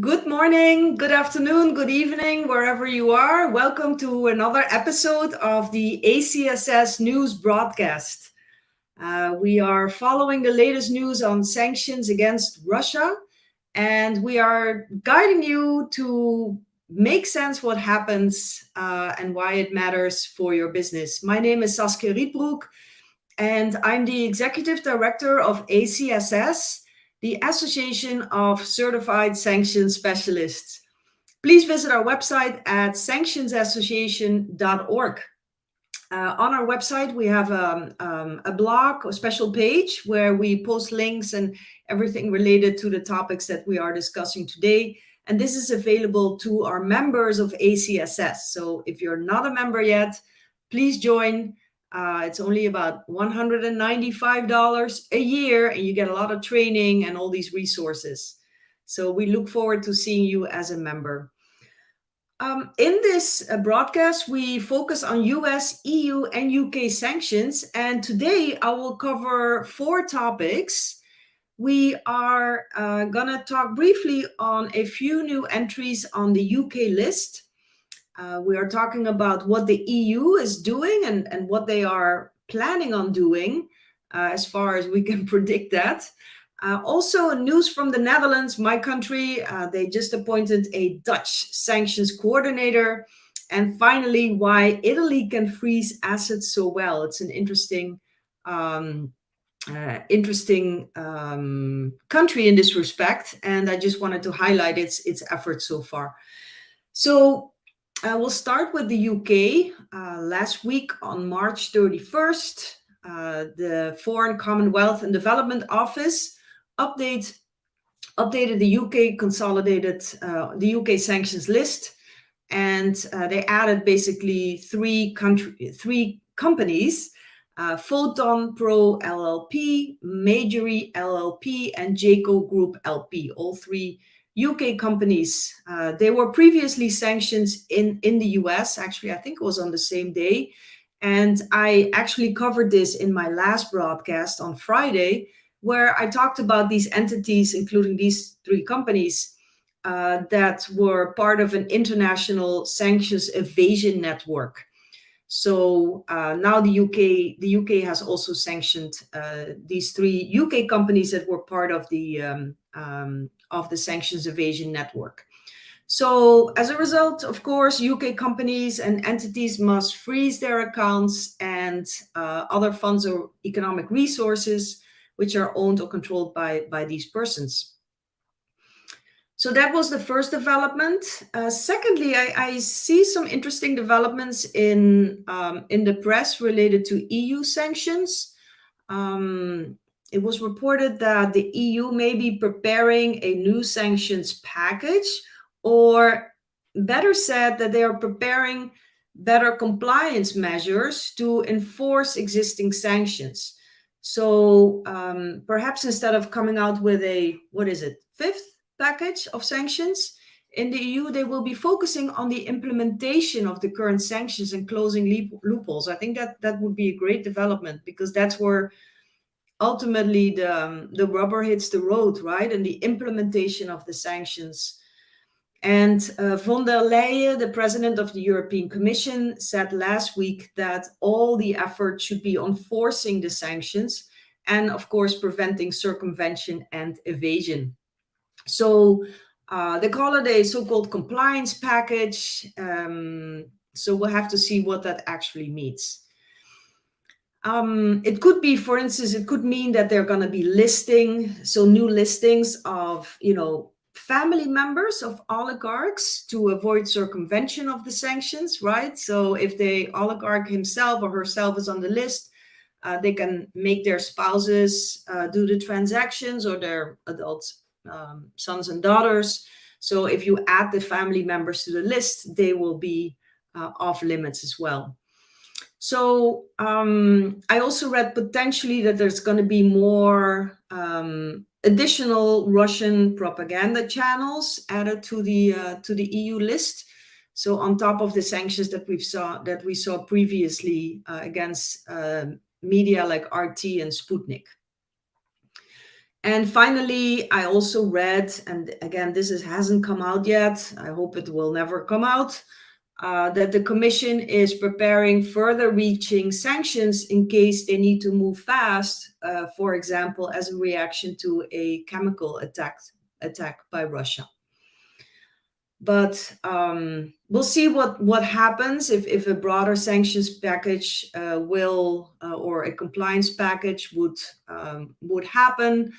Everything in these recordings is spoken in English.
Good morning, good afternoon, good evening, wherever you are. Welcome to another episode of the ACSS News Broadcast. We are following the latest news on sanctions against Russia, and we are guiding you to make sense what happens and why it matters for your business. My name is Saskia Rietbroek, and I'm the Executive Director of ACSS, the Association of Certified Sanctions Specialists. Please visit our website at sanctionsassociation.org. On our website, we have a blog, a special page where we post links and everything related to the topics that we are discussing today. And this is available to our members of ACSS. So if you're not a member yet, please join. It's only about $195 a year, and you get a lot of training and all these resources. So we look forward to seeing you as a member. In this broadcast, we focus on US, EU, and UK sanctions. And today I will cover 4 topics. We are going to talk briefly on a few new entries on the UK list. We are talking about what the EU is doing and what they are planning on doing, as far as we can predict that. Also, news from the Netherlands, my country. They just appointed a Dutch sanctions coordinator. And finally, why Italy can freeze assets so well. It's an interesting country in this respect. And I just wanted to highlight its efforts so far. So we'll start with the UK. Last week on March 31st, the Foreign, Commonwealth and Development Office updated the UK the UK sanctions list, and they added basically three companies: Photon Pro LLP, Majory LLP, and Jayco Group LP. All 3 UK companies. They were previously sanctioned in the US. Actually, I think it was on the same day. And I actually covered this in my last broadcast on Friday, where I talked about these entities, including these 3 companies, that were part of an international sanctions evasion network. So now the UK has also sanctioned these 3 UK companies that were part of the sanctions evasion network. So as a result, of course, UK companies and entities must freeze their accounts and other funds or economic resources which are owned or controlled by these persons. So that was the first development. Secondly, I see some interesting developments in the press related to EU sanctions. It was reported that the EU may be preparing a new sanctions package, or better said, that they are preparing better compliance measures to enforce existing sanctions. So perhaps instead of coming out with a, 5th package of sanctions in the EU, they will be focusing on the implementation of the current sanctions and closing loopholes. I think that would be a great development, because that's where ultimately the rubber hits the road, right? And the implementation of the sanctions. And von der Leyen, the president of the European Commission, said last week that all the effort should be on forcing the sanctions and, of course, preventing circumvention and evasion. So they call it a so-called compliance package. So we'll have to see what that actually means. It could be, for instance, it could mean that they're going to be new listings of, family members of oligarchs to avoid circumvention of the sanctions, right? So if the oligarch himself or herself is on the list, they can make their spouses do the transactions, or their adult sons and daughters. So if you add the family members to the list, they will be off limits as well. So I also read potentially that there's going to be more additional Russian propaganda channels added to the EU list. So on top of the sanctions that we saw previously against media like RT and Sputnik. And finally, I also read, and again, hasn't come out yet, I hope it will never come out, that the Commission is preparing further reaching sanctions in case they need to move fast, for example, as a reaction to a chemical attack by Russia. But we'll see what happens if a broader sanctions package or a compliance package would happen.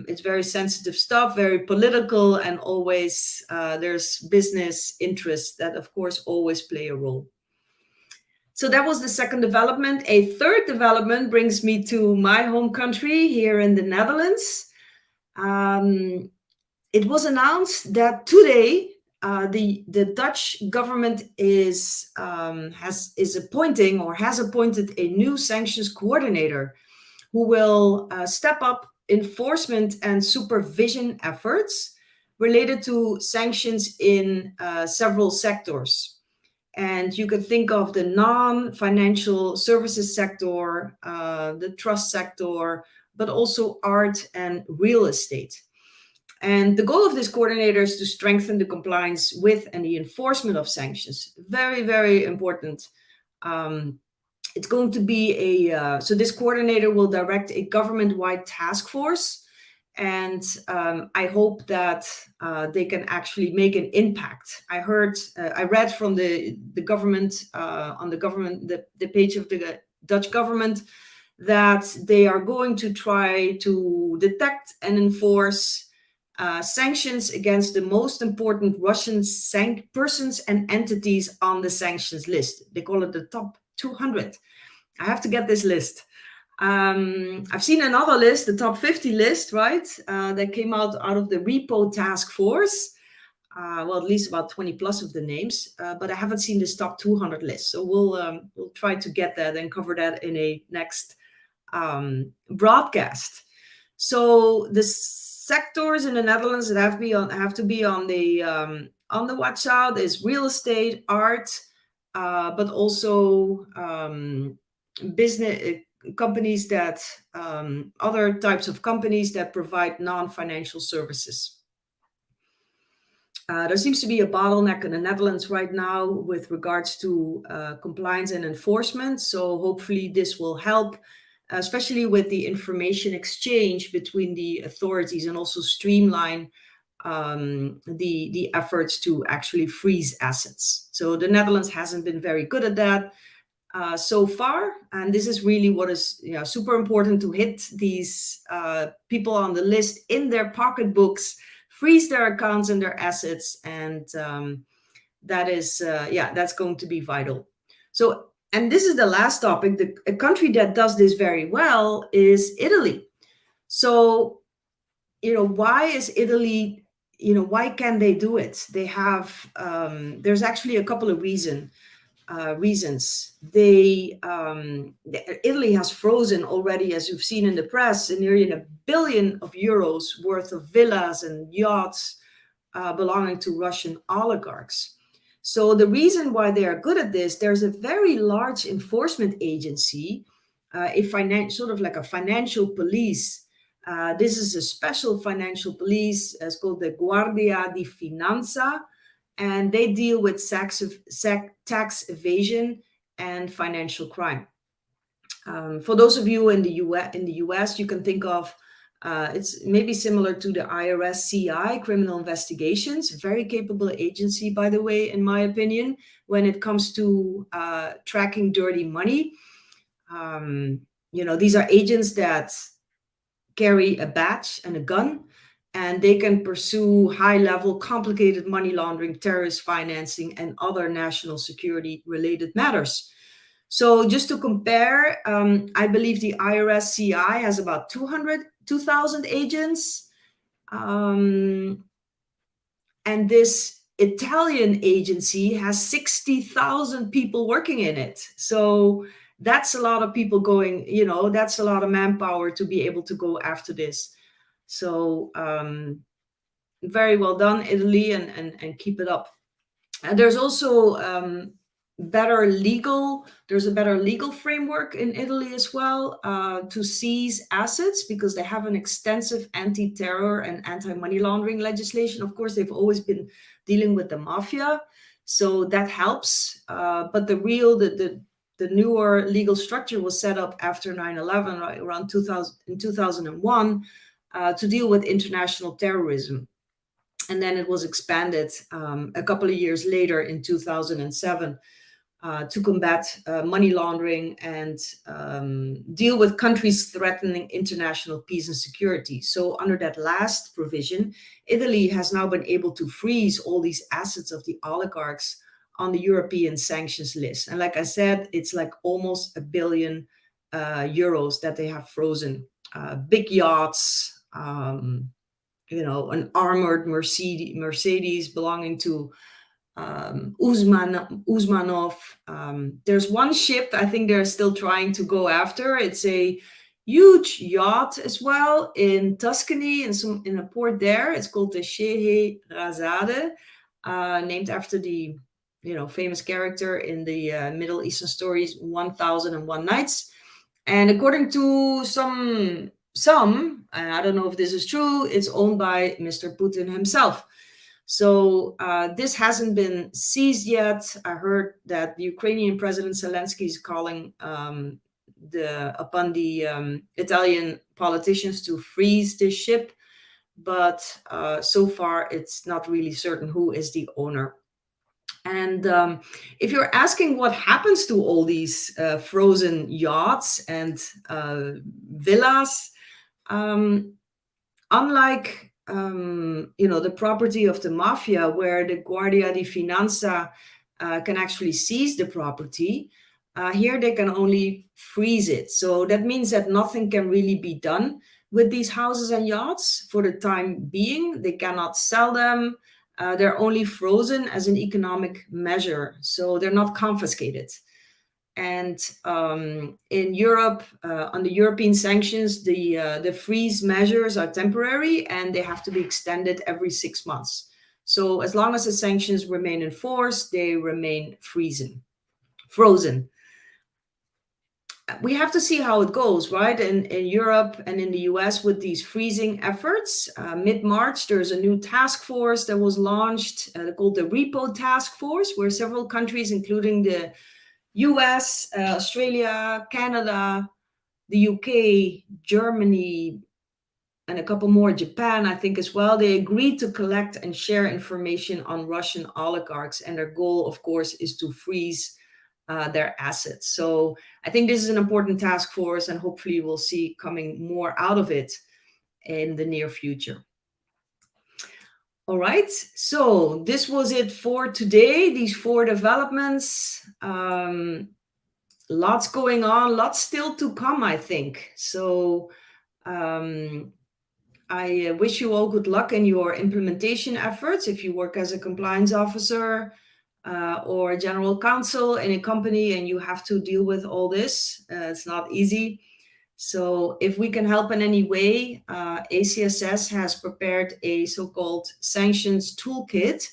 It's very sensitive stuff, very political, and always there's business interests that, of course, always play a role. So that was the second development. A third development brings me to my home country here in the Netherlands. It was announced that today the Dutch government has appointed a new sanctions coordinator who will step up enforcement and supervision efforts related to sanctions in several sectors. And you can think of the non-financial services sector, the trust sector, but also art and real estate. And the goal of this coordinator is to strengthen the compliance with and the enforcement of sanctions. Very, very important. It's going to be so this coordinator will direct a government-wide task force. And I hope that they can actually make an impact. I read from the government, on the page of the Dutch government, that they are going to try to detect and enforce sanctions against the most important Russian persons and entities on the sanctions list. They call it the top 200. I have to get this list. I've seen another list, the top 50 list, right? That came out of the repo task force. Well, at least about 20 plus of the names, but I haven't seen this top 200 list. So we'll try to get that and cover that in a next broadcast. So the sectors in the Netherlands that have to be on the watch out is real estate, art, but also business companies that other types of companies that provide non-financial services. There seems to be a bottleneck in the Netherlands right now with regards to compliance and enforcement. So hopefully this will help, especially with the information exchange between the authorities, and also streamline the efforts to actually freeze assets. So the Netherlands hasn't been very good at that so far, and this is really what is super important, to hit these people on the list in their pocketbooks, freeze their accounts and their assets, and that's going to be vital. So, and this is the last topic. A country that does this very well is Italy. So, why is Italy? Why can they do it? They have. There's actually a couple of reasons. Italy has frozen already, as you've seen in the press, nearly €1 billion worth of villas and yachts belonging to Russian oligarchs. So the reason why they are good at this, there's a very large enforcement agency, sort of like a financial police. This is a special financial police. It's called the Guardia di Finanza, and they deal with tax evasion and financial crime. For those of you in the US, you can think of it's maybe similar to the IRS CI, criminal investigations. Very capable agency, by the way, in my opinion, when it comes to tracking dirty money. These are agents that carry a badge and a gun, and they can pursue high-level, complicated money laundering, terrorist financing, and other national security-related matters. So just to compare, I believe the IRS CI has about 2,000 agents. And this Italian agency has 60,000 people working in it. So that's a lot of people going, that's a lot of manpower to be able to go after this. So very well done, Italy, and keep it up. And there's also there's a better legal framework in Italy as well, to seize assets, because they have an extensive anti-terror and anti-money laundering legislation. Of course, they've always been dealing with the mafia, so that helps. But the newer legal structure was set up after 9/11, right around 2000, in 2001, to deal with international terrorism. And then it was expanded a couple of years later in 2007, to combat money laundering and deal with countries threatening international peace and security. So under that last provision, Italy has now been able to freeze all these assets of the oligarchs on the European sanctions list. And like I said, it's like almost €1 billion that they have frozen. Big yachts, an armored Mercedes belonging to Usmanov. There's one ship I think they're still trying to go after. It's a huge yacht as well in Tuscany, in a port there. It's called the Scheherazade, named after the famous character in the Middle Eastern stories 1001 Nights. And according to some, and I don't know if this is true, it's owned by Mr. Putin himself. So this hasn't been seized yet. I heard that the Ukrainian President Zelensky is calling upon the Italian politicians to freeze this ship, but so far it's not really certain who is the owner. And if you're asking what happens to all these frozen yachts and villas, unlike the property of the mafia, where the Guardia di Finanza can actually seize the property, here they can only freeze it. So that means that nothing can really be done with these houses and yachts for the time being. They cannot sell them. They're only frozen as an economic measure, so they're not confiscated. And in Europe, under European sanctions, the freeze measures are temporary and they have to be extended every 6 months. So as long as the sanctions remain in force, they remain frozen. We have to see how it goes, right? In Europe and in the US with these freezing efforts. Mid-March, there's a new task force that was launched called the Repo Task Force, where several countries, including the US, Australia, Canada, the UK, Germany, and a couple more, Japan, I think as well, they agreed to collect and share information on Russian oligarchs. And their goal, of course, is to freeze their assets. So I think this is an important task force, and hopefully we'll see coming more out of it in the near future. All right, so this was it for today, these 4 developments. Lots going on, lots still to come, I think. So I wish you all good luck in your implementation efforts. If you work as a compliance officer or a general counsel in a company and you have to deal with all this, it's not easy. So if we can help in any way, ACSS has prepared a so-called sanctions toolkit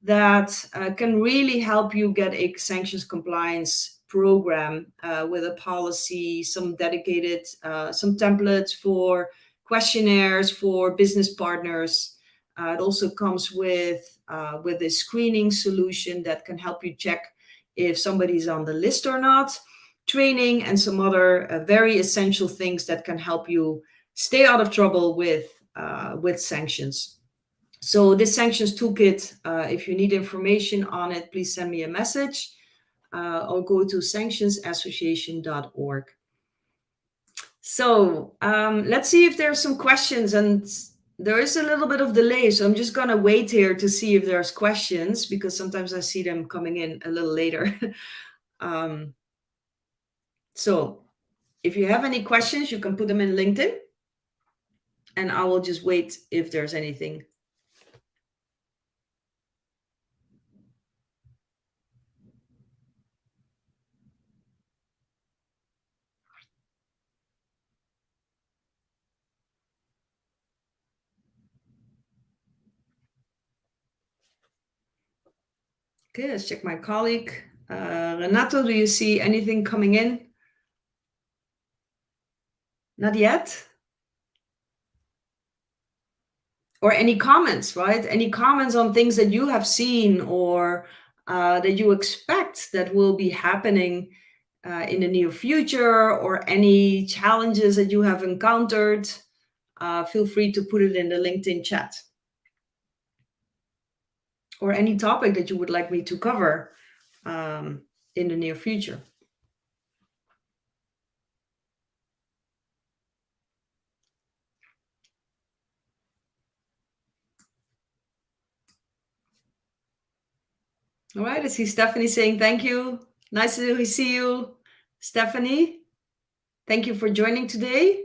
that can really help you get a sanctions compliance program with a policy, some dedicated, some templates for questionnaires for business partners. It also comes with a screening solution that can help you check if somebody's on the list or not, training, and some other very essential things that can help you stay out of trouble with sanctions. So this sanctions toolkit, if you need information on it, please send me a message or go to sanctionsassociation.org. So let's see if there's some questions, and there is a little bit of delay, so I'm just going to wait here to see if there's questions, because sometimes I see them coming in a little later. So if you have any questions, you can put them in LinkedIn, and I will just wait if there's anything. Okay, let's check my colleague. Renato, do you see anything coming in? Not yet? Or any comments, right? Any comments on things that you have seen or that you expect that will be happening in the near future, or any challenges that you have encountered? Feel free to put it in the LinkedIn chat. Or any topic that you would like me to cover in the near future. All right, I see Stephanie saying thank you. Nice to see you, Stephanie. Thank you for joining today.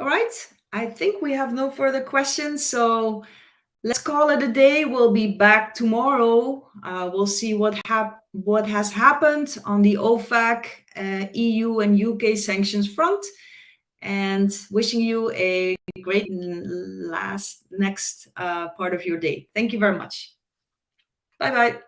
All right, I think we have no further questions, so let's call it a day. We'll be back tomorrow. We'll see what has happened on the OFAC, EU and UK sanctions front, and wishing you a great next part of your day. Thank you very much. Bye-bye.